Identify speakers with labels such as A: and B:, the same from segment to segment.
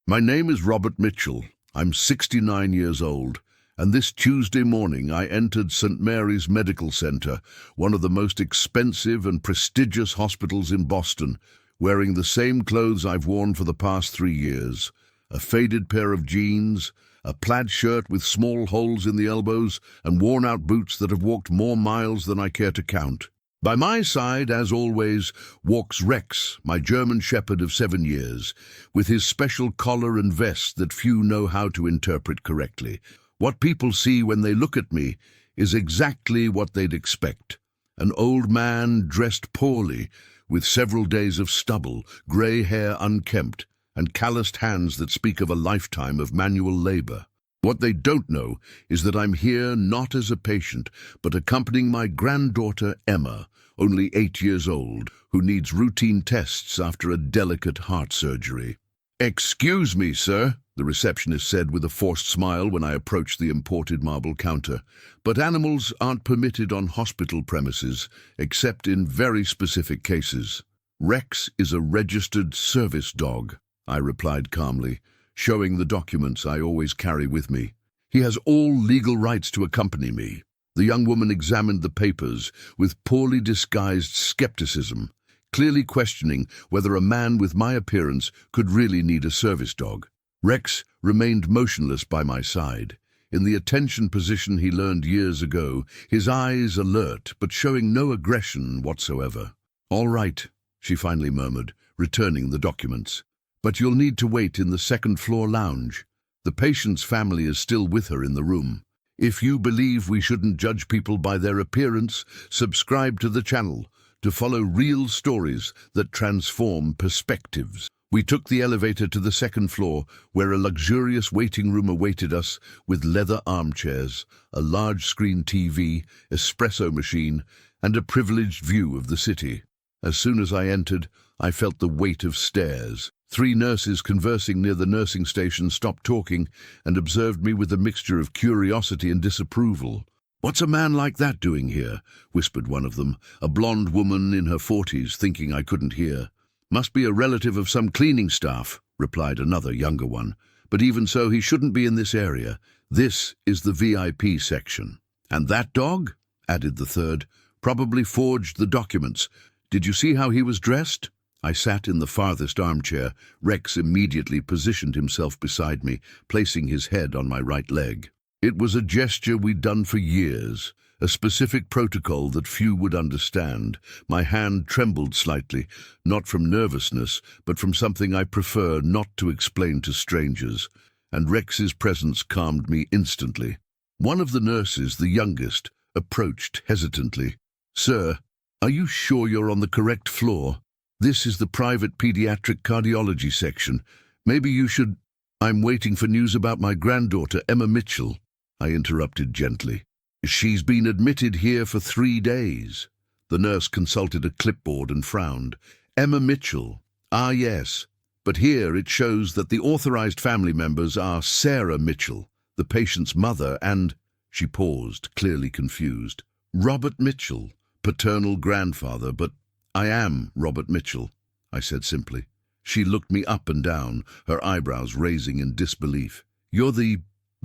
A: My name is Robert Mitchell. I'm 69 years old, and this Tuesday morning I entered St. Mary's Medical Center, one of the most expensive and prestigious hospitals in Boston, wearing the same clothes I've worn for the past 3 years. A faded pair of jeans, a plaid shirt with small holes in the elbows, and worn-out boots that have walked more miles than I care to count. By my side, as always, walks Rex, my German Shepherd of 7 years, with his special collar and vest that few know how to interpret correctly. What people see when they look at me is exactly what they'd expect. An old man dressed poorly, with several days of stubble, grey hair unkempt, and calloused hands that speak of a lifetime of manual labor. What they don't know is that I'm here not as a patient, but accompanying my granddaughter Emma, only 8 years old, who needs routine tests after a delicate heart surgery. "Excuse me, sir," the receptionist said with a forced smile when I approached the imported marble counter, "but animals aren't permitted on hospital premises, except in very specific cases." "Rex is a registered service dog," I replied calmly, showing the documents I always carry with me. "He has all legal rights to accompany me." The young woman examined the papers with poorly disguised skepticism, clearly questioning whether a man with my appearance could really need a service dog. Rex remained motionless by my side, in the attention position he learned years ago, his eyes alert but showing no aggression whatsoever. "All right," she finally murmured, returning the documents. "But you'll need to wait in the second-floor lounge. The patient's family is still with her in the room. If you believe we shouldn't judge people by their appearance, subscribe to the channel to follow real stories that transform perspectives." We took the elevator to the second floor, where a luxurious waiting room awaited us with leather armchairs, a large-screen TV, espresso machine, and a privileged view of the city. As soon as I entered, I felt the weight of stares. 3 nurses conversing near the nursing station stopped talking and observed me with a mixture of curiosity and disapproval. "What's a man like that doing here?" whispered one of them, a blonde woman in her 40s, thinking I couldn't hear. "Must be a relative of some cleaning staff," replied another, younger one. "But even so, he shouldn't be in this area. This is the VIP section." "And that dog?" added the third. "Probably forged the documents. Did you see how he was dressed?" I sat in the farthest armchair. Rex immediately positioned himself beside me, placing his head on my right leg. It was a gesture we'd done for years, a specific protocol that few would understand. My hand trembled slightly, not from nervousness, but from something I prefer not to explain to strangers, and Rex's presence calmed me instantly. One of the nurses, the youngest, approached hesitantly. "Sir, are you sure you're on the correct floor? This is the private pediatric cardiology section. Maybe you should—" "I'm waiting for news about my granddaughter, Emma Mitchell," I interrupted gently. "She's been admitted here for 3 days." The nurse consulted a clipboard and frowned. "Emma Mitchell. Ah, yes. But here it shows that the authorized family members are Sarah Mitchell, the patient's mother, and—" She paused, clearly confused. "Robert Mitchell, paternal grandfather, but I am Robert Mitchell," I said simply. She looked me up and down, her eyebrows raising in disbelief. "You're the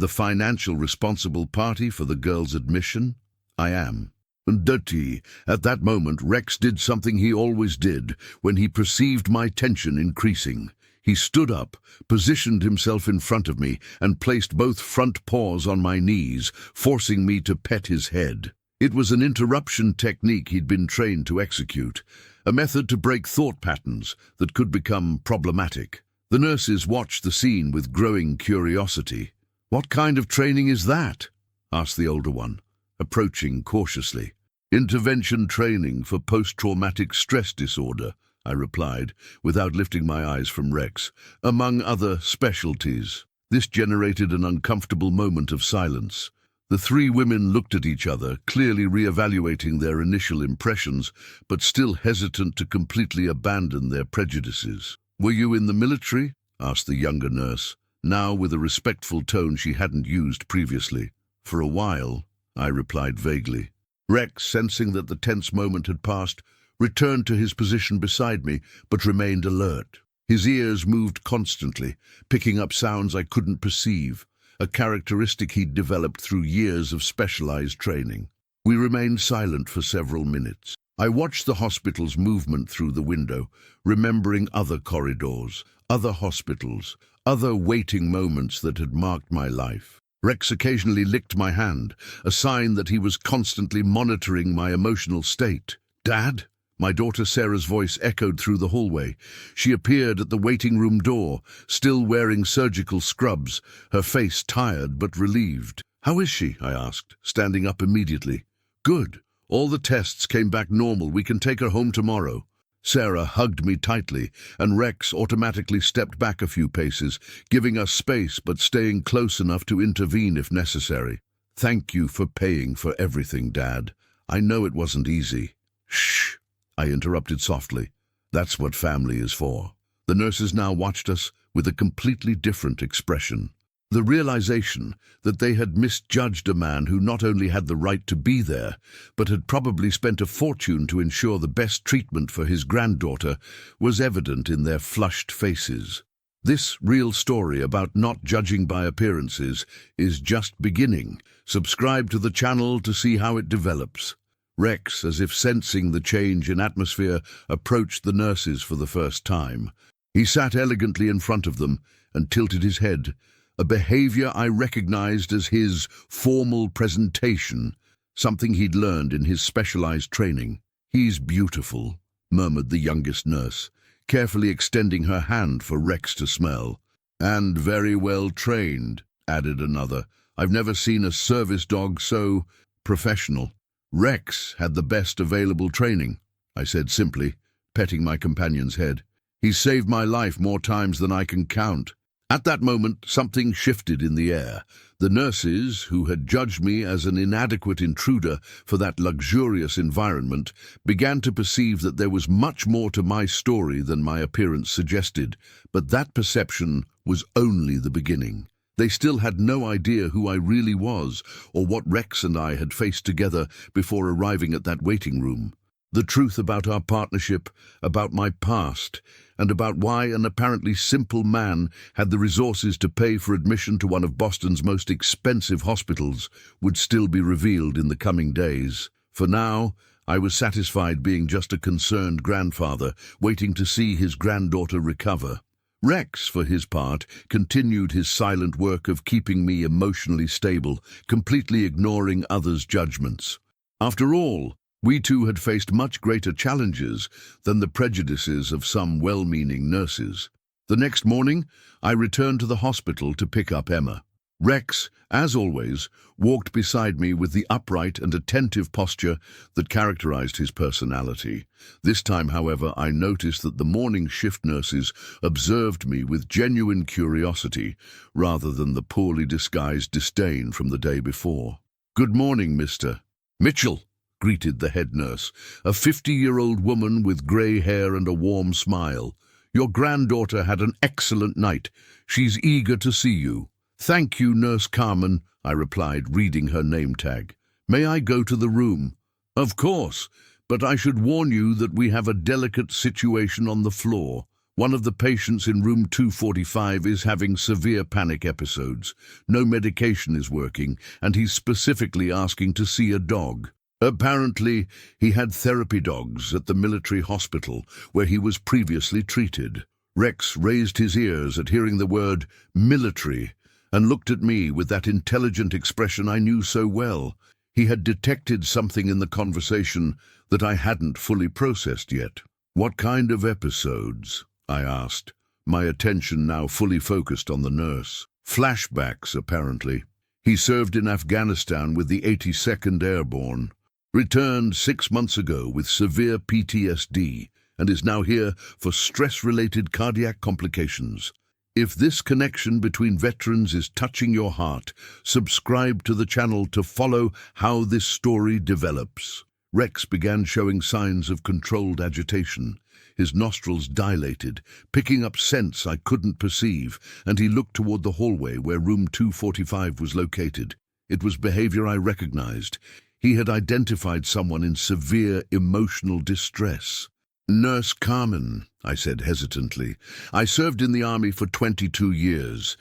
A: financial responsible party for the girl's admission?" "I am." Dirty. At that moment, Rex did something he always did when he perceived my tension increasing. He stood up, positioned himself in front of me, and placed both front paws on my knees, forcing me to pet his head. It was an interruption technique he'd been trained to execute, a method to break thought patterns that could become problematic. The nurses watched the scene with growing curiosity. "What kind of training is that?" asked the older one, approaching cautiously. "Intervention training for post-traumatic stress disorder," I replied, without lifting my eyes from Rex, "among other specialties." This generated an uncomfortable moment of silence. The 3 women looked at each other, clearly re-evaluating their initial impressions, but still hesitant to completely abandon their prejudices. "Were you in the military?" asked the younger nurse, now with a respectful tone she hadn't used previously. "For a while," I replied vaguely. Rex, sensing that the tense moment had passed, returned to his position beside me, but remained alert. His ears moved constantly, picking up sounds I couldn't perceive, a characteristic he'd developed through years of specialized training. We remained silent for several minutes. I watched the hospital's movement through the window, remembering other corridors, other hospitals, other waiting moments that had marked my life. Rex occasionally licked my hand, a sign that he was constantly monitoring my emotional state. "Dad?" My daughter Sarah's voice echoed through the hallway. She appeared at the waiting room door, still wearing surgical scrubs, her face tired but relieved. "How is she?" I asked, standing up immediately. "Good. All the tests came back normal. We can take her home tomorrow." Sarah hugged me tightly, and Rex automatically stepped back a few paces, giving us space but staying close enough to intervene if necessary. "Thank you for paying for everything, Dad. I know it wasn't easy." "Shh," I interrupted softly. "That's what family is for." The nurses now watched us with a completely different expression. The realization that they had misjudged a man who not only had the right to be there, but had probably spent a fortune to ensure the best treatment for his granddaughter was evident in their flushed faces. This real story about not judging by appearances is just beginning. Subscribe to the channel to see how it develops. Rex, as if sensing the change in atmosphere, approached the nurses for the first time. He sat elegantly in front of them and tilted his head, a behavior I recognized as his formal presentation, something he'd learned in his specialized training. "He's beautiful," murmured the youngest nurse, carefully extending her hand for Rex to smell. "And very well trained," added another. "I've never seen a service dog so professional." "Rex had the best available training," I said simply, petting my companion's head. "He's saved my life more times than I can count." At that moment, something shifted in the air. The nurses, who had judged me as an inadequate intruder for that luxurious environment, began to perceive that there was much more to my story than my appearance suggested, but that perception was only the beginning. They still had no idea who I really was or what Rex and I had faced together before arriving at that waiting room. The truth about our partnership, about my past, and about why an apparently simple man had the resources to pay for admission to one of Boston's most expensive hospitals would still be revealed in the coming days. For now, I was satisfied being just a concerned grandfather, waiting to see his granddaughter recover. Rex, for his part, continued his silent work of keeping me emotionally stable, completely ignoring others' judgments. After all, we two had faced much greater challenges than the prejudices of some well-meaning nurses. The next morning, I returned to the hospital to pick up Emma. Rex, as always, walked beside me with the upright and attentive posture that characterized his personality. This time, however, I noticed that the morning shift nurses observed me with genuine curiosity, rather than the poorly disguised disdain from the day before. "Good morning, Mr. Mitchell," greeted the head nurse, a 50-year-old woman with grey hair and a warm smile. "Your granddaughter had an excellent night. She's eager to see you." "Thank you, Nurse Carmen," I replied, reading her name tag. "May I go to the room?" "Of course, but I should warn you that we have a delicate situation on the floor. One of the patients in room 245 is having severe panic episodes. No medication is working, and he's specifically asking to see a dog. Apparently, he had therapy dogs at the military hospital where he was previously treated." Rex raised his ears at hearing the word military and looked at me with that intelligent expression I knew so well. He had detected something in the conversation that I hadn't fully processed yet. "What kind of episodes?" I asked, my attention now fully focused on the nurse. "Flashbacks, apparently. He served in Afghanistan with the 82nd Airborne, returned 6 months ago with severe PTSD, and is now here for stress-related cardiac complications. If this connection between veterans is touching your heart, subscribe to the channel to follow how this story develops." Rex began showing signs of controlled agitation. His nostrils dilated, picking up scents I couldn't perceive, and he looked toward the hallway where room 245 was located. It was behavior I recognized. He had identified someone in severe emotional distress. Nurse Carmen, I said hesitantly. I served in the army for 22 years.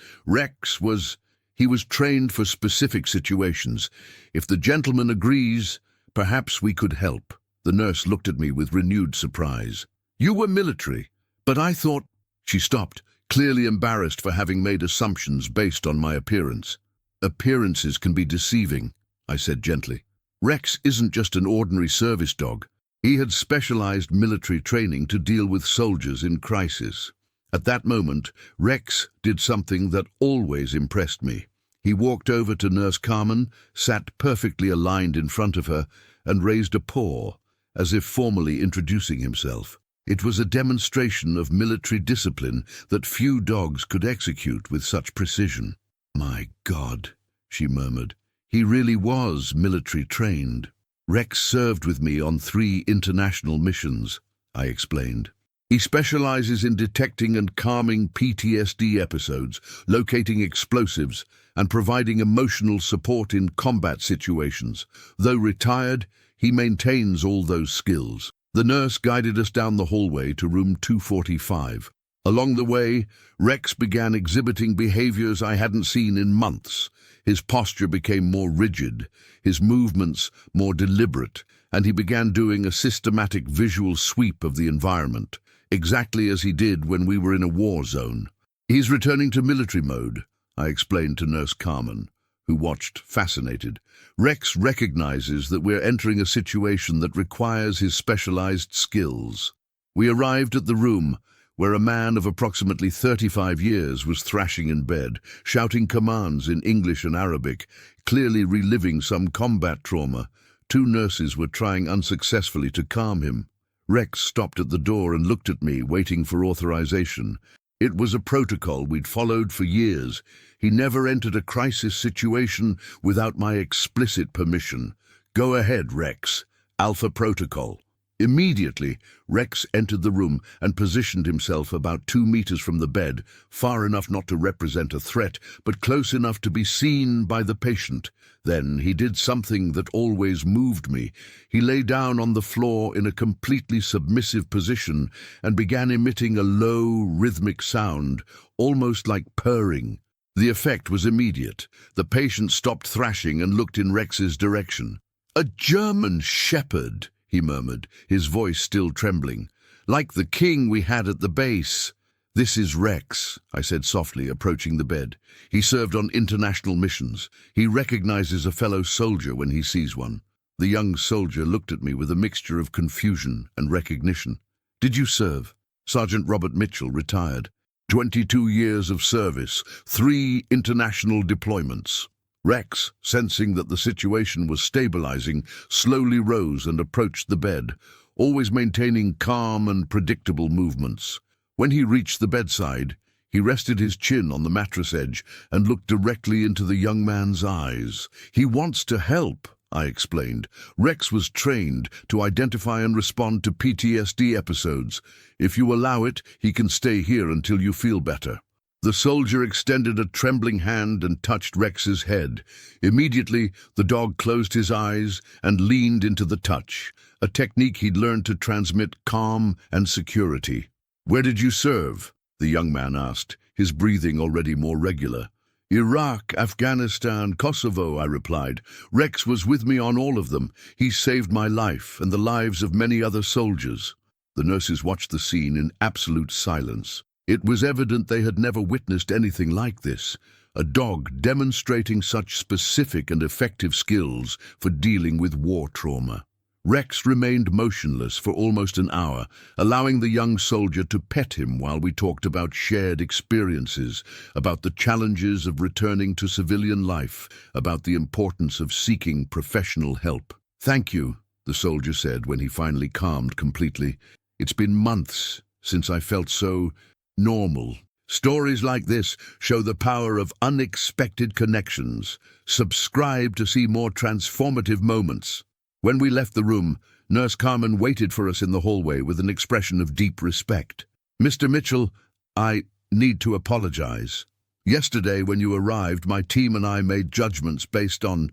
A: He was trained for specific situations. If the gentleman agrees, perhaps we could help. The nurse looked at me with renewed surprise. You were military, but I thought... She stopped, clearly embarrassed for having made assumptions based on my appearance. Appearances can be deceiving, I said gently. Rex isn't just an ordinary service dog. He had specialized military training to deal with soldiers in crisis. At that moment, Rex did something that always impressed me. He walked over to Nurse Carmen, sat perfectly aligned in front of her, and raised a paw, as if formally introducing himself. It was a demonstration of military discipline that few dogs could execute with such precision. My God, she murmured. He really was military trained. Rex served with me on 3 international missions, I explained. He specializes in detecting and calming PTSD episodes, locating explosives, and providing emotional support in combat situations. Though retired, he maintains all those skills. The nurse guided us down the hallway to room 245. Along the way, Rex began exhibiting behaviors I hadn't seen in months. His posture became more rigid, his movements more deliberate, and he began doing a systematic visual sweep of the environment, exactly as he did when we were in a war zone. He's returning to military mode, I explained to Nurse Carmen, who watched fascinated. Rex recognizes that we're entering a situation that requires his specialized skills. We arrived at the room, where a man of approximately 35 years was thrashing in bed, shouting commands in English and Arabic, clearly reliving some combat trauma. 2 nurses were trying unsuccessfully to calm him. Rex stopped at the door and looked at me, waiting for authorization. It was a protocol we'd followed for years. He never entered a crisis situation without my explicit permission. Go ahead, Rex. Alpha Protocol. Immediately, Rex entered the room and positioned himself about 2 meters from the bed, far enough not to represent a threat, but close enough to be seen by the patient. Then he did something that always moved me. He lay down on the floor in a completely submissive position and began emitting a low, rhythmic sound, almost like purring. The effect was immediate. The patient stopped thrashing and looked in Rex's direction. "A German Shepherd," he murmured, his voice still trembling. "Like the king we had at the base." "This is Rex," I said softly, approaching the bed. "He served on international missions. He recognizes a fellow soldier when he sees one." The young soldier looked at me with a mixture of confusion and recognition. "Did you serve?" "Sergeant Robert Mitchell, retired. 22 years of service, 3 international deployments." Rex, sensing that the situation was stabilizing, slowly rose and approached the bed, always maintaining calm and predictable movements. When he reached the bedside, he rested his chin on the mattress edge and looked directly into the young man's eyes. "He wants to help," I explained. "Rex was trained to identify and respond to PTSD episodes. If you allow it, he can stay here until you feel better." The soldier extended a trembling hand and touched Rex's head. Immediately, the dog closed his eyes and leaned into the touch, a technique he'd learned to transmit calm and security. "Where did you serve?" the young man asked, his breathing already more regular. "Iraq, Afghanistan, Kosovo," I replied. "Rex was with me on all of them. He saved my life and the lives of many other soldiers." The nurses watched the scene in absolute silence. It was evident they had never witnessed anything like this, a dog demonstrating such specific and effective skills for dealing with war trauma. Rex remained motionless for almost an hour, allowing the young soldier to pet him while we talked about shared experiences, about the challenges of returning to civilian life, about the importance of seeking professional help. "Thank you," the soldier said when he finally calmed completely. "It's been months since I felt so normal." Stories like this show the power of unexpected connections. Subscribe to see more transformative moments. When we left the room, Nurse Carmen waited for us in the hallway with an expression of deep respect. "Mr. Mitchell, I need to apologize. Yesterday, when you arrived, my team and I made judgments based on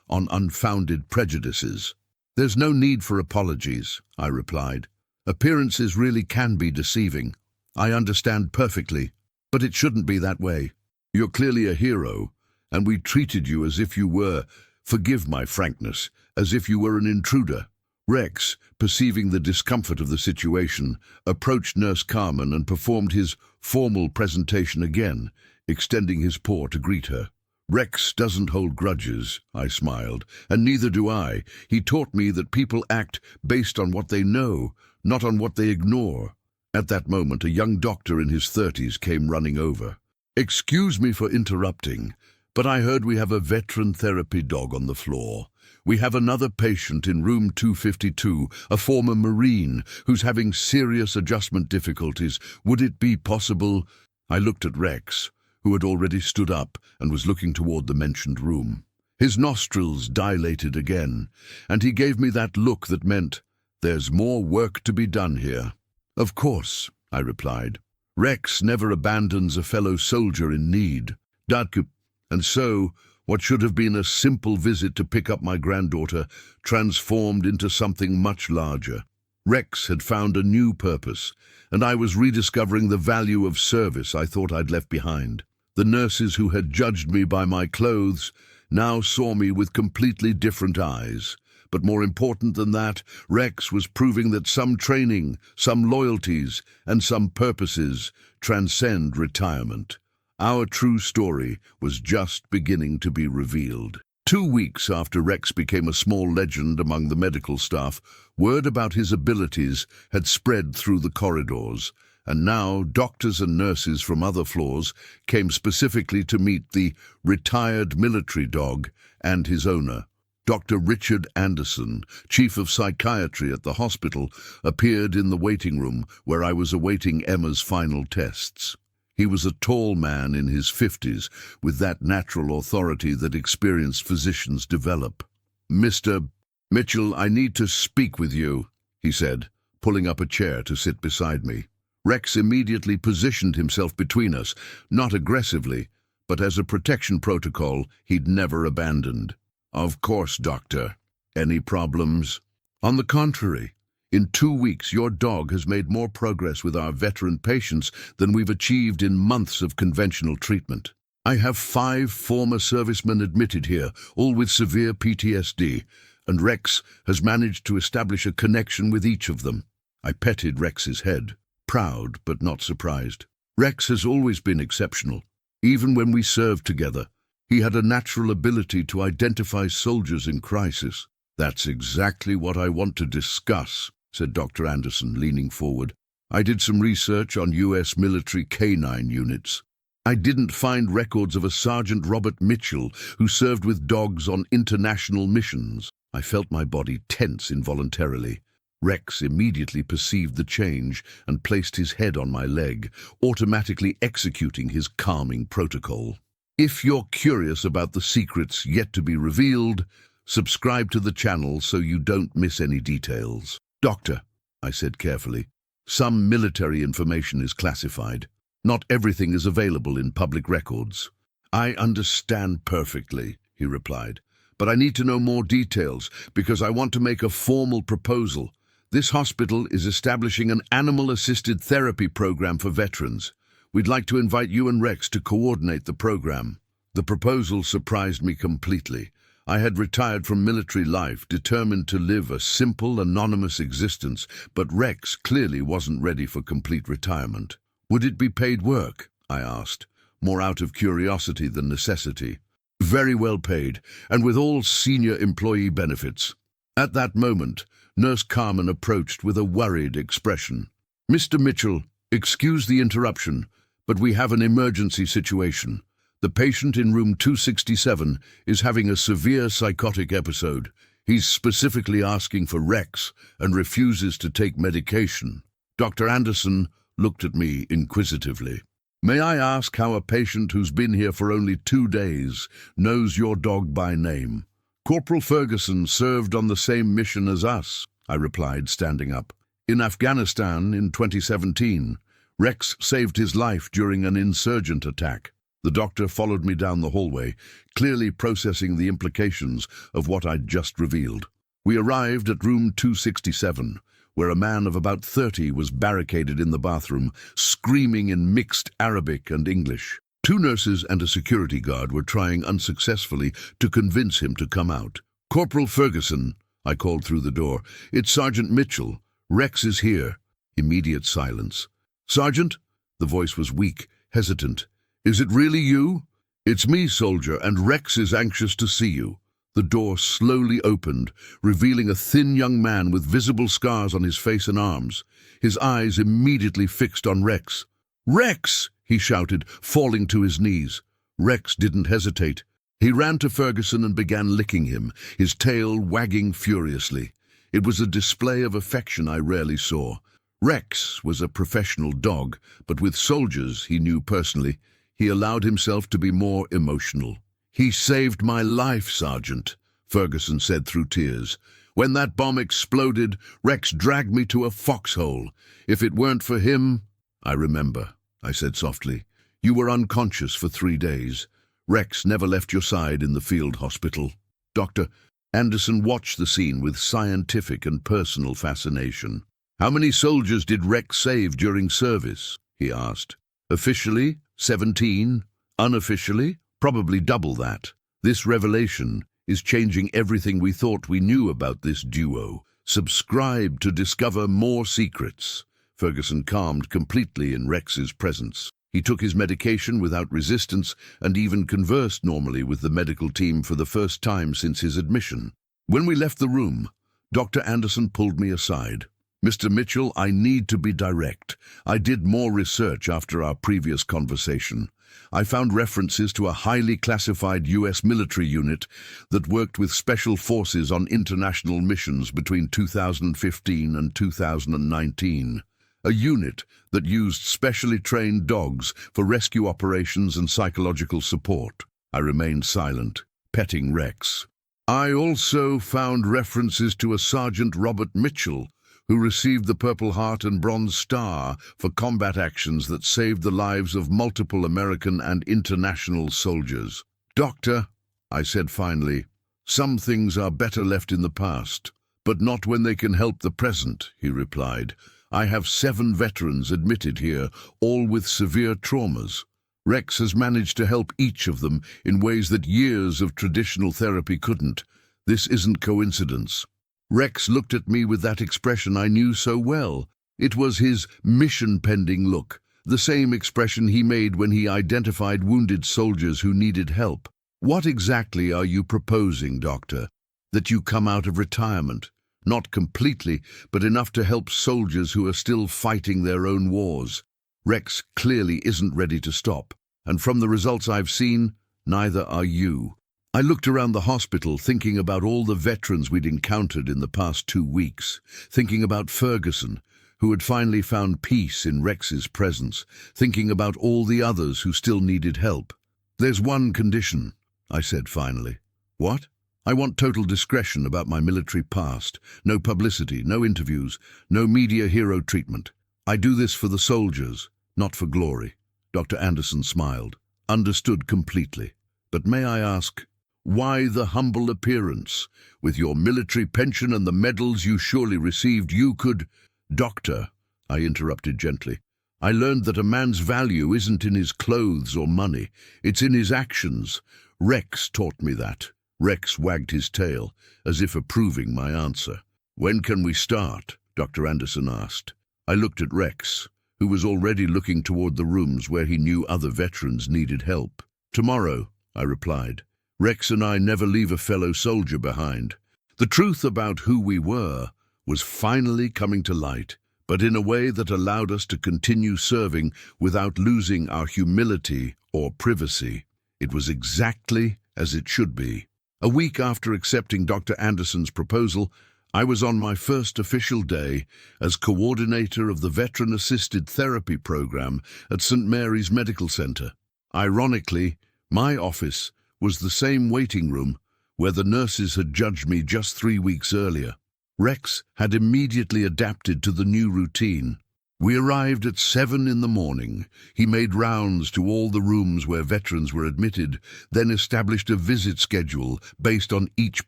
A: unfounded prejudices." "There's no need for apologies," I replied. Appearances really can be deceiving. I understand perfectly, but it shouldn't be that way. You're clearly a hero, and we treated you as if you were, forgive my frankness, as if you were an intruder. Rex, perceiving the discomfort of the situation, approached Nurse Carmen and performed his formal presentation again, extending his paw to greet her. Rex doesn't hold grudges, I smiled, and neither do I. He taught me that people act based on what they know, not on what they ignore. At that moment, a young doctor in his 30s came running over. Excuse me for interrupting, but I heard we have a veteran therapy dog on the floor. We have another patient in room 252, a former Marine, who's having serious adjustment difficulties. Would it be possible? I looked at Rex, who had already stood up and was looking toward the mentioned room. His nostrils dilated again, and he gave me that look that meant, there's more work to be done here. Of course, I replied. Rex never abandons a fellow soldier in need. And so, what should have been a simple visit to pick up my granddaughter transformed into something much larger. Rex had found a new purpose, and I was rediscovering the value of service I thought I'd left behind. The nurses who had judged me by my clothes now saw me with completely different eyes. But more important than that, Rex was proving that some training, some loyalties, and some purposes transcend retirement. Our true story was just beginning to be revealed. 2 weeks after Rex became a small legend among the medical staff, word about his abilities had spread through the corridors, and now doctors and nurses from other floors came specifically to meet the retired military dog and his owner. Dr. Richard Anderson, chief of psychiatry at the hospital, appeared in the waiting room where I was awaiting Emma's final tests. He was a tall man in his 50s, with that natural authority that experienced physicians develop. "Mr. Mitchell, I need to speak with you," he said, pulling up a chair to sit beside me. Rex immediately positioned himself between us, not aggressively, but as a protection protocol he'd never abandoned. "Of course, Doctor. Any problems?" "On the contrary. In 2 weeks, your dog has made more progress with our veteran patients than we've achieved in months of conventional treatment. I have 5 former servicemen admitted here, all with severe PTSD, and Rex has managed to establish a connection with each of them." I petted Rex's head, proud but not surprised. Rex has always been exceptional. Even when we served together, he had a natural ability to identify soldiers in crisis. "That's exactly what I want to discuss," said Dr. Anderson, leaning forward. "I did some research on U.S. military canine units. I didn't find records of a Sergeant Robert Mitchell who served with dogs on international missions." I felt my body tense involuntarily. Rex immediately perceived the change and placed his head on my leg, automatically executing his calming protocol. "If you're curious about the secrets yet to be revealed, subscribe to the channel so you don't miss any details." "Doctor," I said carefully, "some military information is classified. Not everything is available in public records." "I understand perfectly," he replied, "but I need to know more details because I want to make a formal proposal. This hospital is establishing an animal-assisted therapy program for veterans. We'd like to invite you and Rex to coordinate the program." The proposal surprised me completely. I had retired from military life, determined to live a simple, anonymous existence, but Rex clearly wasn't ready for complete retirement. "Would it be paid work?" I asked, more out of curiosity than necessity. "Very well paid, and with all senior employee benefits." At that moment, Nurse Carmen approached with a worried expression. "Mr. Mitchell, excuse the interruption, but we have an emergency situation. The patient in room 267 is having a severe psychotic episode. He's specifically asking for Rex and refuses to take medication." Dr. Anderson looked at me inquisitively. "May I ask how a patient who's been here for only 2 days knows your dog by name?" "Corporal Ferguson served on the same mission as us," I replied, standing up. "In Afghanistan in 2017. Rex saved his life during an insurgent attack." The doctor followed me down the hallway, clearly processing the implications of what I'd just revealed. We arrived at room 267, where a man of about 30 was barricaded in the bathroom, screaming in mixed Arabic and English. 2 nurses and a security guard were trying unsuccessfully to convince him to come out. "Corporal Ferguson," I called through the door. "It's Sergeant Mitchell. Rex is here." Immediate silence. "Sergeant?" The voice was weak, hesitant. "Is it really you?" "It's me, soldier, and Rex is anxious to see you." The door slowly opened, revealing a thin young man with visible scars on his face and arms, his eyes immediately fixed on Rex. "Rex!" he shouted, falling to his knees. Rex didn't hesitate. He ran to Ferguson and began licking him, his tail wagging furiously. It was a display of affection I rarely saw. Rex was a professional dog, but with soldiers he knew personally, he allowed himself to be more emotional. "He saved my life, Sergeant," Ferguson said through tears. "When that bomb exploded, Rex dragged me to a foxhole. If it weren't for him—" "I remember," I said softly. "You were unconscious for 3 days. Rex never left your side in the field hospital." Dr. Anderson watched the scene with scientific and personal fascination. "How many soldiers did Rex save during service?" he asked. "Officially, 17. Unofficially, probably double that. This revelation is changing everything we thought we knew about this duo. Subscribe to discover more secrets." Ferguson calmed completely in Rex's presence. He took his medication without resistance and even conversed normally with the medical team for the first time since his admission. When we left the room, Dr. Anderson pulled me aside. "Mr. Mitchell, I need to be direct. I did more research after our previous conversation. I found references to a highly classified U.S. military unit that worked with special forces on international missions between 2015 and 2019. A unit that used specially trained dogs for rescue operations and psychological support." I remained silent, petting Rex. "I also found references to a Sergeant Robert Mitchell, who received the Purple Heart and Bronze Star for combat actions that saved the lives of multiple American and international soldiers." "Doctor," I said finally, "some things are better left in the past, but not when they can help the present," he replied. "I have 7 veterans admitted here, all with severe traumas. Rex has managed to help each of them in ways that years of traditional therapy couldn't. This isn't coincidence." Rex looked at me with that expression I knew so well. It was his mission-pending look, the same expression he made when he identified wounded soldiers who needed help. "What exactly are you proposing, Doctor? That you come out of retirement? Not completely, but enough to help soldiers who are still fighting their own wars." Rex clearly isn't ready to stop, and from the results I've seen, neither are you. I looked around the hospital, thinking about all the veterans we'd encountered in the past 2 weeks, thinking about Ferguson, who had finally found peace in Rex's presence, thinking about all the others who still needed help. "There's one condition," I said finally. "What?" "I want total discretion about my military past. No publicity, no interviews, no media hero treatment. I do this for the soldiers, not for glory." Dr. Anderson smiled. "Understood completely. But may I ask, why the humble appearance? With your military pension and the medals you surely received, you could—" "Doctor," I interrupted gently, "I learned that a man's value isn't in his clothes or money. It's in his actions. Rex taught me that." Rex wagged his tail, as if approving my answer. "When can we start?" Dr. Anderson asked. I looked at Rex, who was already looking toward the rooms where he knew other veterans needed help. "Tomorrow," I replied. "Rex and I never leave a fellow soldier behind." The truth about who we were was finally coming to light, but in a way that allowed us to continue serving without losing our humility or privacy. It was exactly as it should be. A week after accepting Dr. Anderson's proposal, I was on my first official day as coordinator of the Veteran-Assisted Therapy Program at St. Mary's Medical Center. Ironically, my office was the same waiting room where the nurses had judged me just 3 weeks earlier. Rex had immediately adapted to the new routine. We arrived at 7 in the morning. He made rounds to all the rooms where veterans were admitted, then established a visit schedule based on each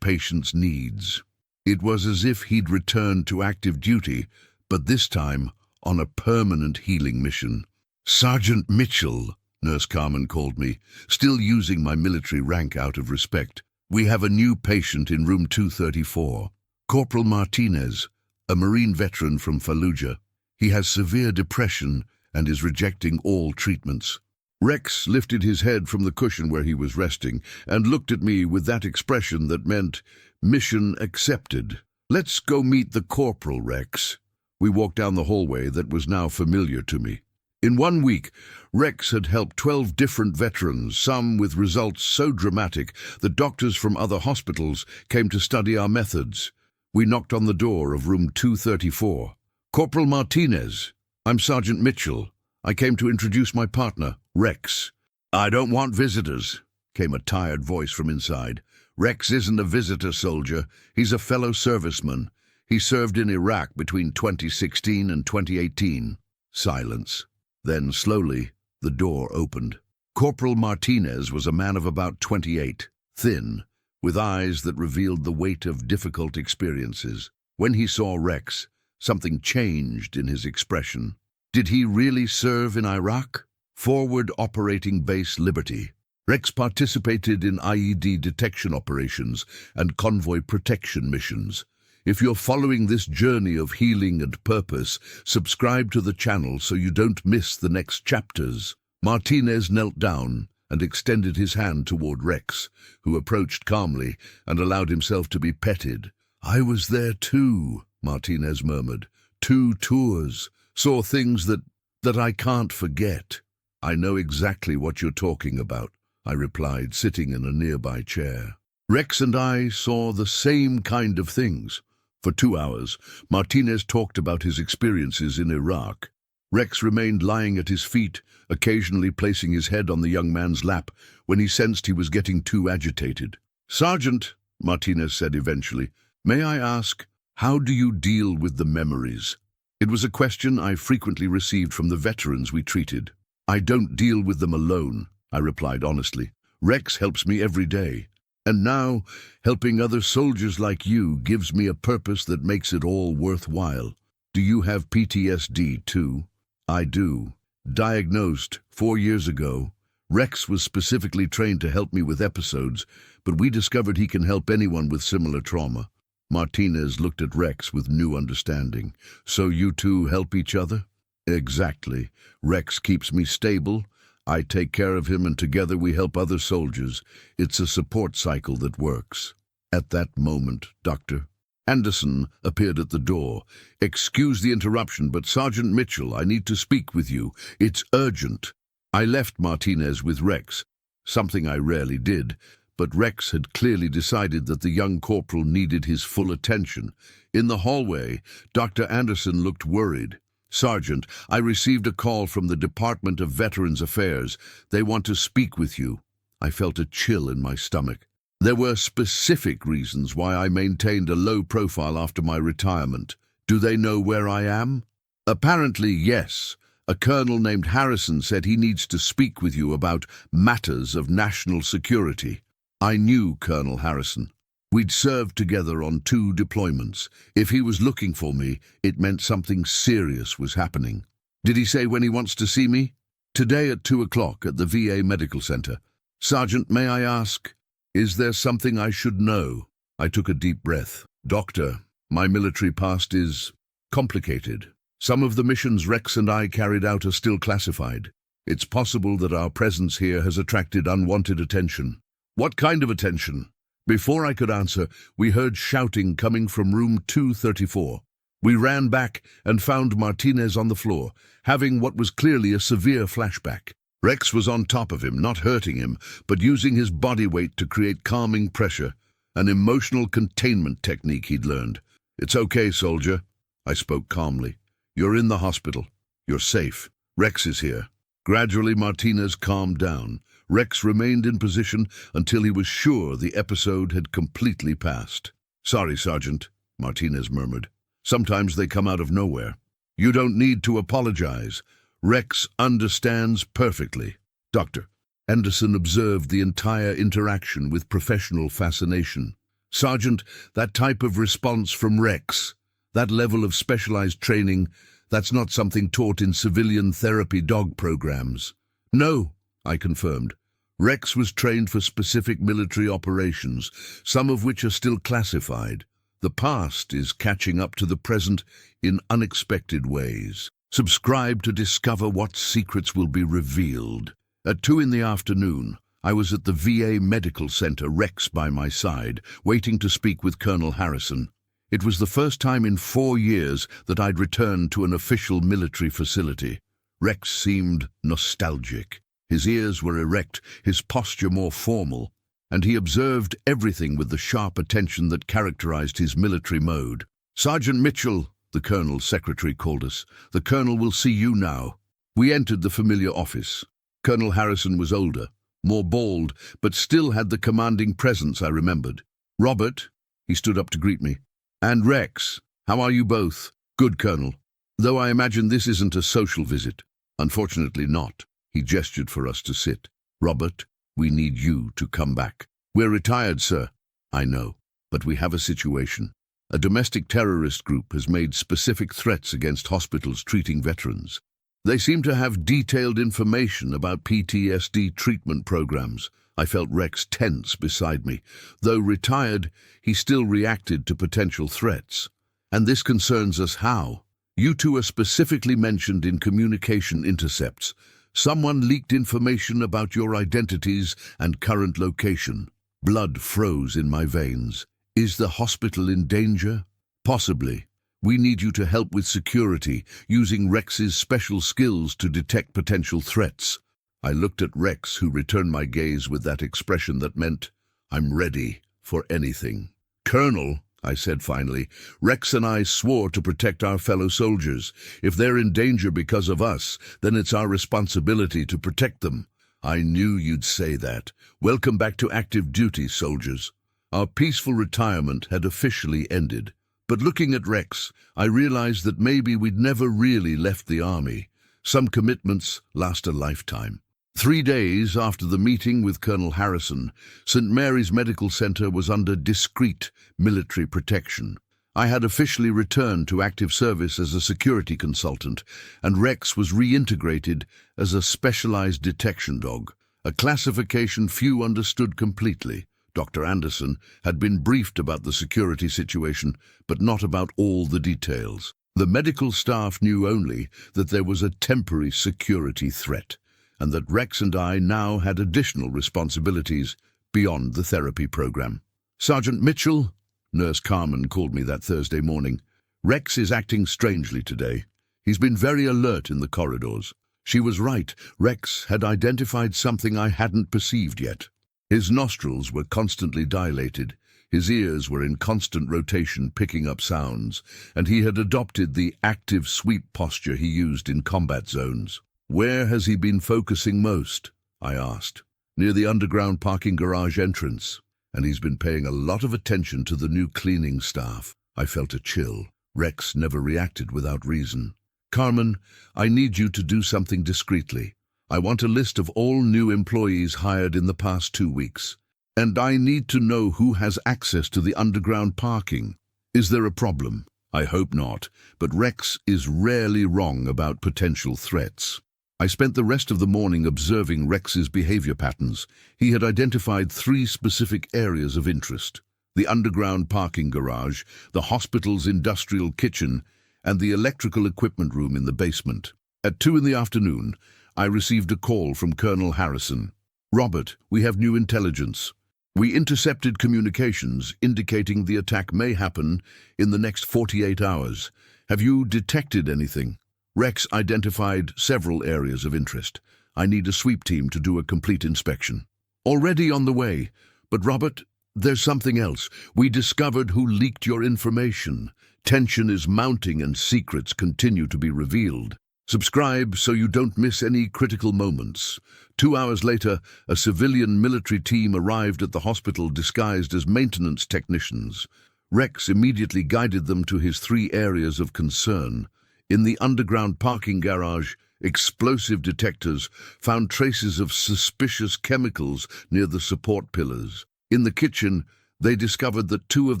A: patient's needs. It was as if he'd returned to active duty, but this time on a permanent healing mission. "Sergeant Mitchell," Nurse Carmen called me, still using my military rank out of respect. "We have a new patient in room 234. Corporal Martinez, a Marine veteran from Fallujah. He has severe depression and is rejecting all treatments." Rex lifted his head from the cushion where he was resting and looked at me with that expression that meant, "Mission accepted." "Let's go meet the corporal, Rex." We walked down the hallway that was now familiar to me. In 1 week, Rex had helped 12 different veterans, some with results so dramatic that doctors from other hospitals came to study our methods. We knocked on the door of room 234. "Corporal Martinez, I'm Sergeant Mitchell. I came to introduce my partner, Rex." "I don't want visitors," came a tired voice from inside. "Rex isn't a visitor, soldier. He's a fellow serviceman. He served in Iraq between 2016 and 2018. Silence. Then, slowly, the door opened. Corporal Martinez was a man of about 28, thin, with eyes that revealed the weight of difficult experiences. When he saw Rex, something changed in his expression. Did he really serve in Iraq? Forward Operating Base Liberty. Rex participated in IED detection operations and convoy protection missions. If you're following this journey of healing and purpose, subscribe to the channel so you don't miss the next chapters. Martinez knelt down and extended his hand toward Rex, who approached calmly and allowed himself to be petted. "I was there too," Martinez murmured. "2 tours. Saw things that I can't forget." "I know exactly what you're talking about," I replied, sitting in a nearby chair. Rex and I saw the same kind of things. For 2 hours, Martinez talked about his experiences in Iraq. Rex remained lying at his feet, occasionally placing his head on the young man's lap when he sensed he was getting too agitated. "Sergeant," Martinez said eventually, "may I ask, how do you deal with the memories?" It was a question I frequently received from the veterans we treated. "I don't deal with them alone," I replied honestly. "Rex helps me every day. And now, helping other soldiers like you gives me a purpose that makes it all worthwhile." "Do you have PTSD too?" "I do. Diagnosed 4 years ago. Rex was specifically trained to help me with episodes, but we discovered he can help anyone with similar trauma." Martinez looked at Rex with new understanding. "So you two help each other?" "Exactly. Rex keeps me stable. I take care of him, and together we help other soldiers. It's a support cycle that works." At that moment, Dr. Anderson appeared at the door. "Excuse the interruption, but Sergeant Mitchell, I need to speak with you. It's urgent." I left Martinez with Rex, something I rarely did, but Rex had clearly decided that the young corporal needed his full attention. In the hallway, Dr. Anderson looked worried. "Sergeant, I received a call from the Department of Veterans Affairs. They want to speak with you." I felt a chill in my stomach. There were specific reasons why I maintained a low profile after my retirement. "Do they know where I am?" "Apparently, yes. A colonel named Harrison said he needs to speak with you about matters of national security." I knew Colonel Harrison. We'd served together on 2 deployments. If he was looking for me, it meant something serious was happening. "Did he say when he wants to see me?" "Today at 2 o'clock at the VA Medical Center." "Sergeant, may I ask, is there something I should know?" I took a deep breath. "Doctor, my military past is complicated. Some of the missions Rex and I carried out are still classified. It's possible that our presence here has attracted unwanted attention." "What kind of attention?" Before I could answer, we heard shouting coming from room 234. We ran back and found Martinez on the floor, having what was clearly a severe flashback. Rex was on top of him, not hurting him, but using his body weight to create calming pressure, an emotional containment technique he'd learned. "It's okay, soldier," I spoke calmly. "You're in the hospital. You're safe. Rex is here." Gradually, Martinez calmed down. Rex remained in position until he was sure the episode had completely passed. "Sorry, Sergeant," Martinez murmured. "Sometimes they come out of nowhere." "You don't need to apologize. Rex understands perfectly." Dr. Anderson observed the entire interaction with professional fascination. Sergeant, that type of response from Rex, that level of specialized training, that's not something taught in civilian therapy dog programs. No, I confirmed. Rex was trained for specific military operations, some of which are still classified. The past is catching up to the present in unexpected ways. Subscribe to discover what secrets will be revealed. At 2 in the afternoon, I was at the VA Medical Center, Rex by my side, waiting to speak with Colonel Harrison. It was the first time in 4 years that I'd returned to an official military facility. Rex seemed nostalgic. His ears were erect, his posture more formal, and he observed everything with the sharp attention that characterized his military mode. "Sergeant Mitchell," the Colonel's secretary called us. "The Colonel will see you now." We entered the familiar office. Colonel Harrison was older, more bald, but still had the commanding presence I remembered. "Robert," he stood up to greet me. "And Rex, how are you both?" "Good, Colonel. Though I imagine this isn't a social visit." "Unfortunately not." He gestured for us to sit. "Robert, we need you to come back." "We're retired, sir." "I know, but we have a situation. A domestic terrorist group has made specific threats against hospitals treating veterans. They seem to have detailed information about PTSD treatment programs." I felt Rex tense beside me. Though retired, he still reacted to potential threats. "And this concerns us how? You two are specifically mentioned in communication intercepts. Someone leaked information about your identities and current location." Blood froze in my veins. "Is the hospital in danger?" "Possibly. We need you to help with security, using Rex's special skills to detect potential threats." I looked at Rex, who returned my gaze with that expression that meant, "I'm ready for anything." "Colonel," I said finally, "Rex and I swore to protect our fellow soldiers. If they're in danger because of us, then it's our responsibility to protect them." "I knew you'd say that. Welcome back to active duty, soldiers." Our peaceful retirement had officially ended. But looking at Rex, I realized that maybe we'd never really left the army. Some commitments last a lifetime. 3 days after the meeting with Colonel Harrison, St. Mary's Medical Center was under discreet military protection. I had officially returned to active service as a security consultant, and Rex was reintegrated as a specialized detection dog, a classification few understood completely. Dr. Anderson had been briefed about the security situation, but not about all the details. The medical staff knew only that there was a temporary security threat, and that Rex and I now had additional responsibilities beyond the therapy program. "Sergeant Mitchell," Nurse Carmen called me that Thursday morning, "Rex is acting strangely today. He's been very alert in the corridors." She was right. Rex had identified something I hadn't perceived yet. His nostrils were constantly dilated, his ears were in constant rotation picking up sounds, and he had adopted the active sweep posture he used in combat zones. "Where has he been focusing most?" I asked. "Near the underground parking garage entrance, and he's been paying a lot of attention to the new cleaning staff." I felt a chill. Rex never reacted without reason. "Carmen, I need you to do something discreetly. I want a list of all new employees hired in the past 2 weeks. And I need to know who has access to the underground parking. Is there a problem?" "I hope not, but Rex is rarely wrong about potential threats." I spent the rest of the morning observing Rex's behavior patterns. He had identified 3 specific areas of interest: the underground parking garage, the hospital's industrial kitchen, and the electrical equipment room in the basement. At 2 in the afternoon, I received a call from Colonel Harrison. "Robert, we have new intelligence. We intercepted communications indicating the attack may happen in the next 48 hours. Have you detected anything?" Rex identified several areas of interest. "I need a sweep team to do a complete inspection." "Already on the way. But Robert, there's something else. We discovered who leaked your information. Tension is mounting and secrets continue to be revealed. Subscribe so you don't miss any critical moments." 2 hours later, a civilian military team arrived at the hospital disguised as maintenance technicians. Rex immediately guided them to his 3 areas of concern. In the underground parking garage, explosive detectors found traces of suspicious chemicals near the support pillars. In the kitchen, They discovered that 2 of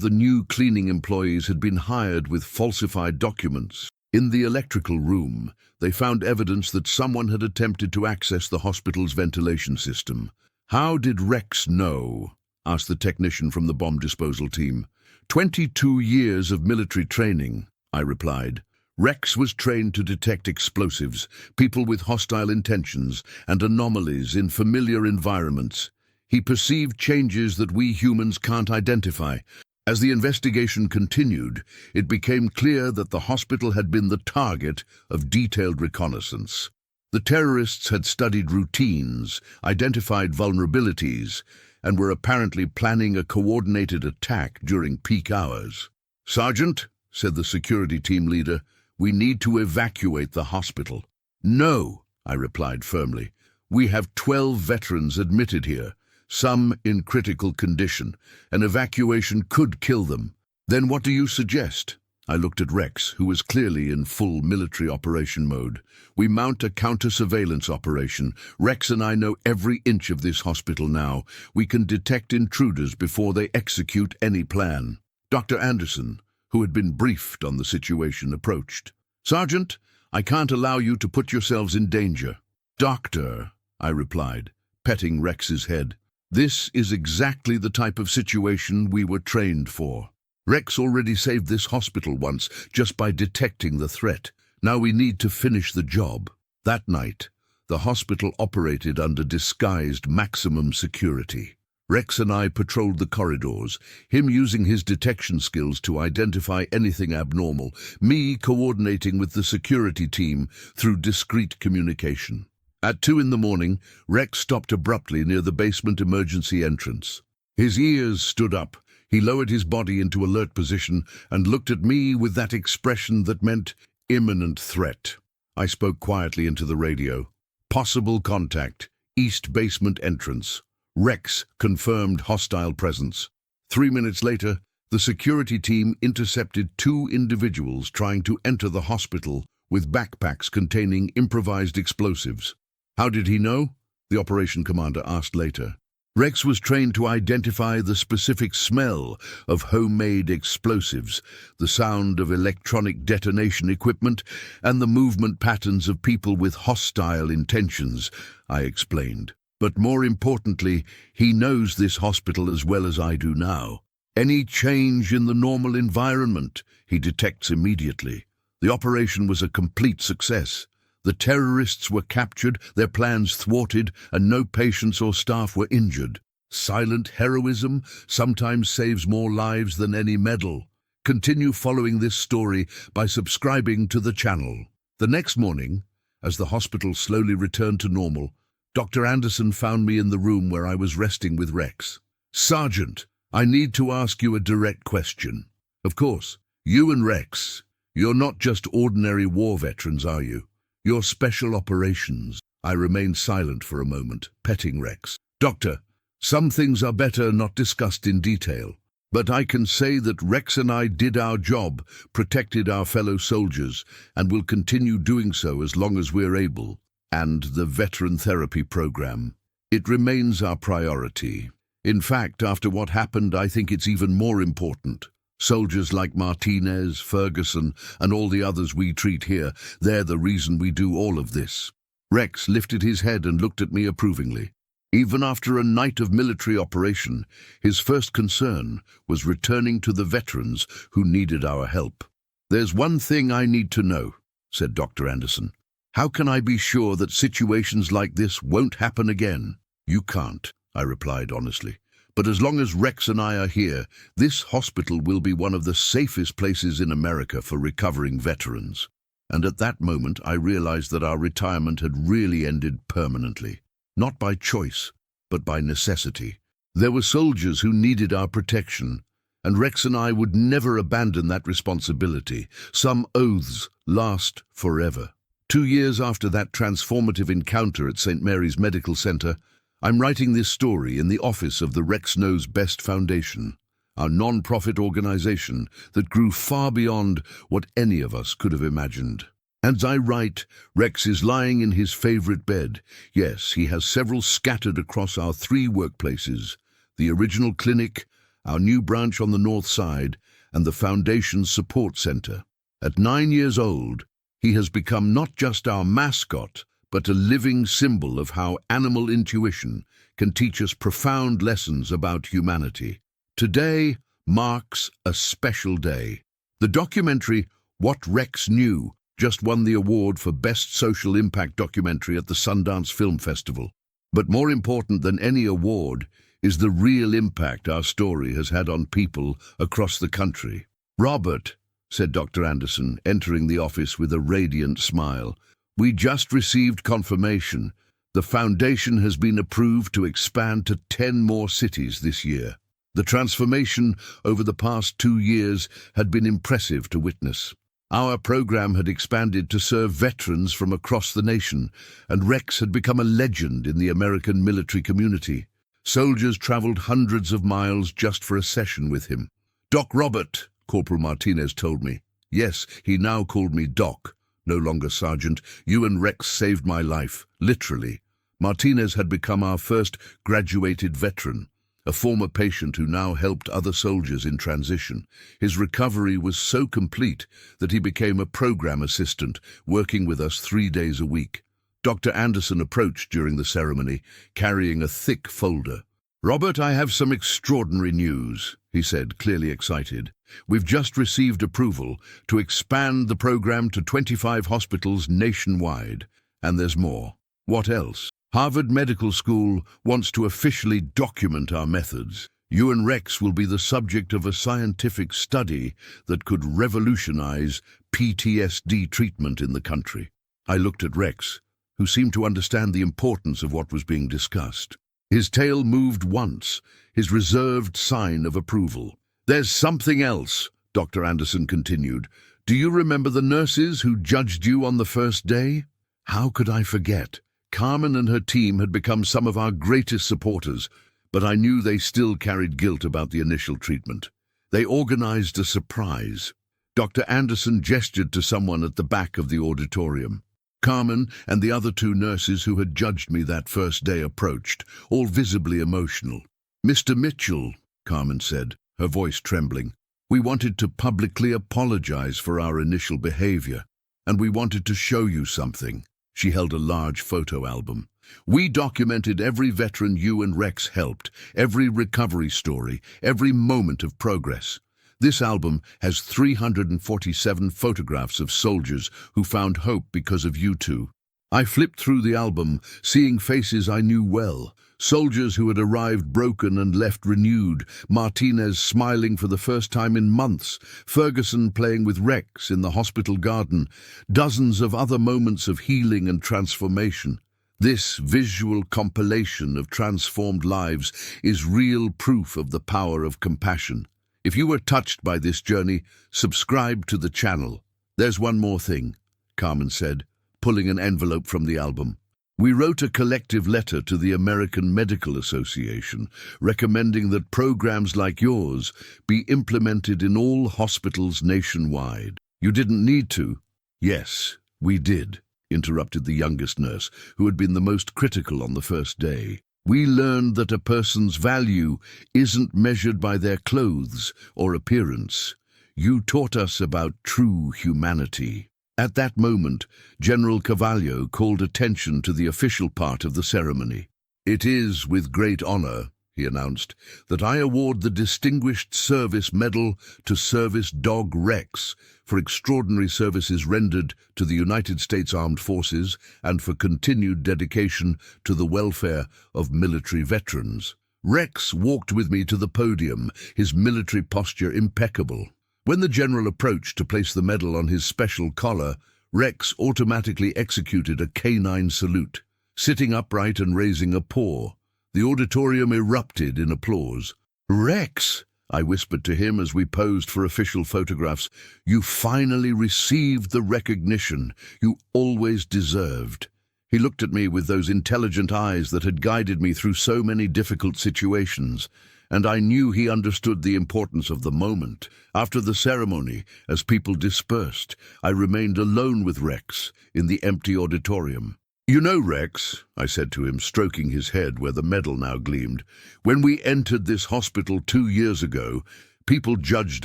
A: the new cleaning employees had been hired with falsified documents. In the electrical room, they found evidence that someone had attempted to access the hospital's ventilation system. "How did Rex know?" asked the technician from the bomb disposal team. 22 years of military training," I replied. "Rex was trained to detect explosives, people with hostile intentions, and anomalies in familiar environments. He perceived changes that we humans can't identify. As the investigation continued, it became clear that the hospital had been the target of detailed reconnaissance. The terrorists had studied routines, identified vulnerabilities, and were apparently planning a coordinated attack during peak hours. "Sergeant," said the security team leader, "we need to evacuate the hospital." "No," I replied firmly. "We have 12 veterans admitted here, some in critical condition. An evacuation could kill them." "Then what do you suggest?" I looked at Rex, who was clearly in full military operation mode. "We mount a counter-surveillance operation. Rex and I know every inch of this hospital now. We can detect intruders before they execute any plan." Dr. Anderson, who had been briefed on the situation, approached. "Sergeant, I can't allow you to put yourselves in danger." "Doctor," I replied, petting Rex's head, "this is exactly the type of situation we were trained for. Rex already saved this hospital once just by detecting the threat. Now we need to finish the job." That night, the hospital operated under disguised maximum security. Rex and I patrolled the corridors, him using his detection skills to identify anything abnormal, me coordinating with the security team through discreet communication. At 2 in the morning, Rex stopped abruptly near the basement emergency entrance. His ears stood up. He lowered his body into alert position and looked at me with that expression that meant imminent threat. I spoke quietly into the radio. "Possible contact. East basement entrance. Rex confirmed hostile presence." 3 minutes later, the security team intercepted 2 individuals trying to enter the hospital with backpacks containing improvised explosives. "How did he know?" the operation commander asked later. "Rex was trained to identify the specific smell of homemade explosives, the sound of electronic detonation equipment, and the movement patterns of people with hostile intentions," I explained. "But more importantly, he knows this hospital as well as I do now. Any change in the normal environment, he detects immediately. The operation was a complete success. The terrorists were captured, their plans thwarted, and no patients or staff were injured. Silent heroism sometimes saves more lives than any medal. Continue following this story by subscribing to the channel." The next morning, as the hospital slowly returned to normal, Dr. Anderson found me in the room where I was resting with Rex. "Sergeant, I need to ask you a direct question." "Of course. You and Rex, you're not just ordinary war veterans, are you? You're special operations." I remained silent for a moment, petting Rex. "Doctor, some things are better not discussed in detail, but I can say that Rex and I did our job, protected our fellow soldiers, and will continue doing so as long as we're able. And the veteran therapy program. It remains our priority. In fact, after what happened, I think it's even more important. Soldiers like Martinez, Ferguson, and all the others we treat here, they're the reason we do all of this." Rex lifted his head and looked at me approvingly. Even after a night of military operation, his first concern was returning to the veterans who needed our help. "There's one thing I need to know," said Dr. Anderson. "How can I be sure that situations like this won't happen again?" "You can't," I replied honestly. "But as long as Rex and I are here, this hospital will be one of the safest places in America for recovering veterans." And at that moment, I realized that our retirement had really ended permanently. Not by choice, but by necessity. There were soldiers who needed our protection, and Rex and I would never abandon that responsibility. Some oaths last forever. 2 years after that transformative encounter at St. Mary's Medical Center, I'm writing this story in the office of the Rex Knows Best Foundation, our non-profit organization that grew far beyond what any of us could have imagined. As I write, Rex is lying in his favorite bed. Yes, he has several scattered across our 3 workplaces, the original clinic, our new branch on the north side, and the Foundation's support center. At 9 years old, he has become not just our mascot, but a living symbol of how animal intuition can teach us profound lessons about humanity. Today marks a special day. The documentary What Rex Knew just won the award for Best Social Impact Documentary at the Sundance Film Festival. But more important than any award is the real impact our story has had on people across the country. "Robert," said Dr. Anderson, entering the office with a radiant smile, "we just received confirmation. The Foundation has been approved to expand to 10 more cities this year." The transformation over the past 2 years had been impressive to witness. Our program had expanded to serve veterans from across the nation, and Rex had become a legend in the American military community. Soldiers traveled hundreds of miles just for a session with him. "Doc Robert," Corporal Martinez told me. Yes, he now called me Doc, no longer Sergeant. "You and Rex saved my life, literally." Martinez had become our first graduated veteran, a former patient who now helped other soldiers in transition. His recovery was so complete that he became a program assistant, working with us 3 days a week. Dr. Anderson approached during the ceremony, carrying a thick folder. "Robert, I have some extraordinary news," he said, clearly excited. "We've just received approval to expand the program to 25 hospitals nationwide. And there's more." "What else?" "Harvard Medical School wants to officially document our methods. You and Rex will be the subject of a scientific study that could revolutionize PTSD treatment in the country." I looked at Rex, who seemed to understand the importance of what was being discussed. His tail moved once, his reserved sign of approval. "There's something else," Dr. Anderson continued. "Do you remember the nurses who judged you on the first day?" How could I forget? Carmen and her team had become some of our greatest supporters, but I knew they still carried guilt about the initial treatment. They organized a surprise. Dr. Anderson gestured to someone at the back of the auditorium. Carmen and the other 2 nurses who had judged me that first day approached, all visibly emotional. "Mr. Mitchell," Carmen said, her voice trembling, "we wanted to publicly apologize for our initial behavior, and we wanted to show you something." She held a large photo album. "We documented every veteran you and Rex helped, every recovery story, every moment of progress. This album has 347 photographs of soldiers who found hope because of you two." I flipped through the album, seeing faces I knew well. Soldiers who had arrived broken and left renewed, Martinez smiling for the first time in months, Ferguson playing with Rex in the hospital garden, dozens of other moments of healing and transformation. This visual compilation of transformed lives is real proof of the power of compassion. If you were touched by this journey, subscribe to the channel. "There's one more thing," Carmen said, pulling an envelope from the album. "We wrote a collective letter to the American Medical Association recommending that programs like yours be implemented in all hospitals nationwide." "You didn't need to." "Yes, we did," interrupted the youngest nurse, who had been the most critical on the first day. "We learned that a person's value isn't measured by their clothes or appearance. You taught us about true humanity." At that moment, General Carvalho called attention to the official part of the ceremony. "It is with great honor," he announced, "that I award the Distinguished Service Medal to Service Dog Rex for extraordinary services rendered to the United States Armed Forces and for continued dedication to the welfare of military veterans." Rex walked with me to the podium, his military posture impeccable. When the general approached to place the medal on his special collar, Rex automatically executed a canine salute, sitting upright and raising a paw. The auditorium erupted in applause. "Rex," I whispered to him as we posed for official photographs, "you finally received the recognition you always deserved." He looked at me with those intelligent eyes that had guided me through so many difficult situations, and I knew he understood the importance of the moment. After the ceremony, as people dispersed, I remained alone with Rex in the empty auditorium. "You know, Rex," I said to him, stroking his head where the medal now gleamed, "when we entered this hospital 2 years ago, people judged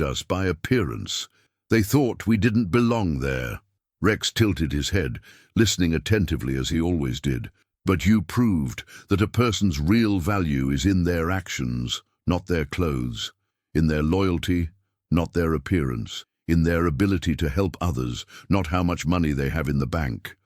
A: us by appearance. They thought we didn't belong there." Rex tilted his head, listening attentively as he always did. "But you proved that a person's real value is in their actions, not their clothes, in their loyalty, not their appearance, in their ability to help others, not how much money they have in the bank.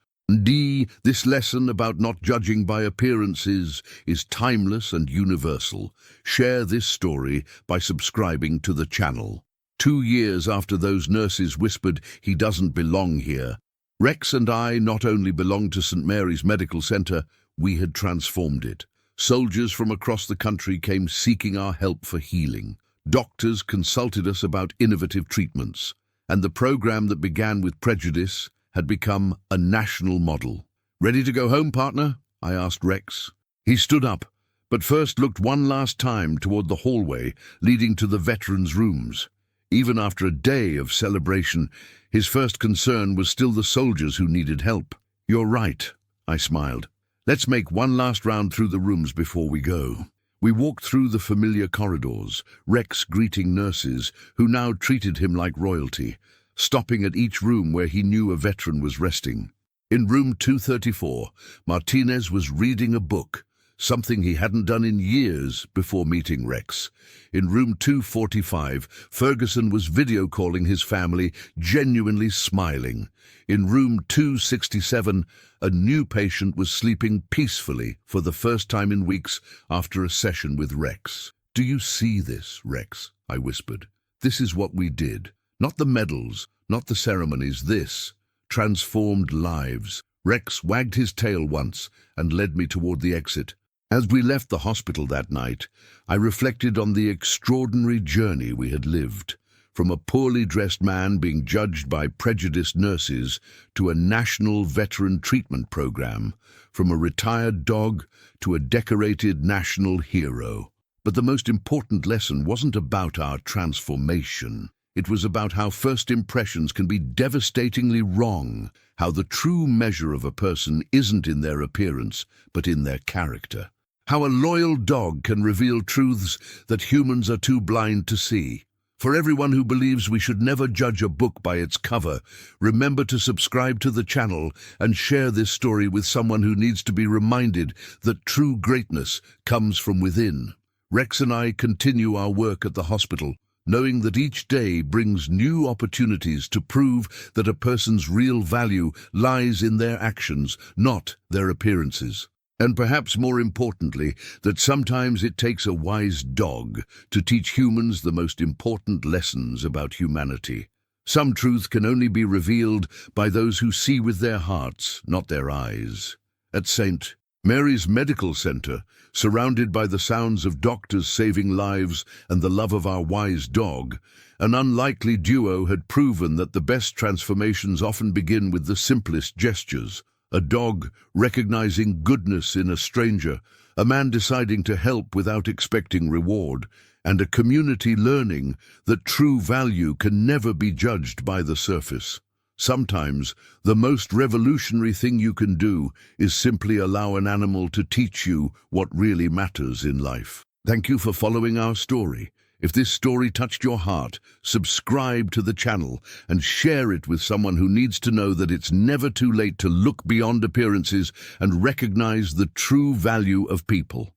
A: This lesson about not judging by appearances is timeless and universal. Share this story by subscribing to the channel." 2 years after those nurses whispered he doesn't belong here, Rex and I not only belonged to St. Mary's Medical Center, we had transformed it. Soldiers from across the country came seeking our help for healing. Doctors consulted us about innovative treatments, and the program that began with prejudice had become a national model. "Ready to go home, partner?" I asked Rex. He stood up, but first looked one last time toward the hallway leading to the veterans' rooms. Even after a day of celebration, his first concern was still the soldiers who needed help. "You're right," I smiled. "Let's make one last round through the rooms before we go." We walked through the familiar corridors, Rex greeting nurses, who now treated him like royalty, stopping at each room where he knew a veteran was resting. In room 234, Martinez was reading a book, something he hadn't done in years before meeting Rex. In room 245, Ferguson was video calling his family, genuinely smiling. In room 267, a new patient was sleeping peacefully for the first time in weeks after a session with Rex. "Do you see this, Rex?" I whispered. "This is what we did. Not the medals, not the ceremonies, this transformed lives." Rex wagged his tail once and led me toward the exit. As we left the hospital that night, I reflected on the extraordinary journey we had lived. From a poorly dressed man being judged by prejudiced nurses to a national veteran treatment program, from a retired dog to a decorated national hero. But the most important lesson wasn't about our transformation. It was about how first impressions can be devastatingly wrong, how the true measure of a person isn't in their appearance, but in their character. How a loyal dog can reveal truths that humans are too blind to see. For everyone who believes we should never judge a book by its cover, remember to subscribe to the channel and share this story with someone who needs to be reminded that true greatness comes from within. Rex and I continue our work at the hospital, knowing that each day brings new opportunities to prove that a person's real value lies in their actions, not their appearances. And perhaps more importantly, that sometimes it takes a wise dog to teach humans the most important lessons about humanity. Some truth can only be revealed by those who see with their hearts, not their eyes. At St. Mary's Medical Center, surrounded by the sounds of doctors saving lives and the love of our wise dog, an unlikely duo had proven that the best transformations often begin with the simplest gestures. A dog recognizing goodness in a stranger, a man deciding to help without expecting reward, and a community learning that true value can never be judged by the surface. Sometimes, the most revolutionary thing you can do is simply allow an animal to teach you what really matters in life. Thank you for following our story. If this story touched your heart, subscribe to the channel and share it with someone who needs to know that it's never too late to look beyond appearances and recognize the true value of people.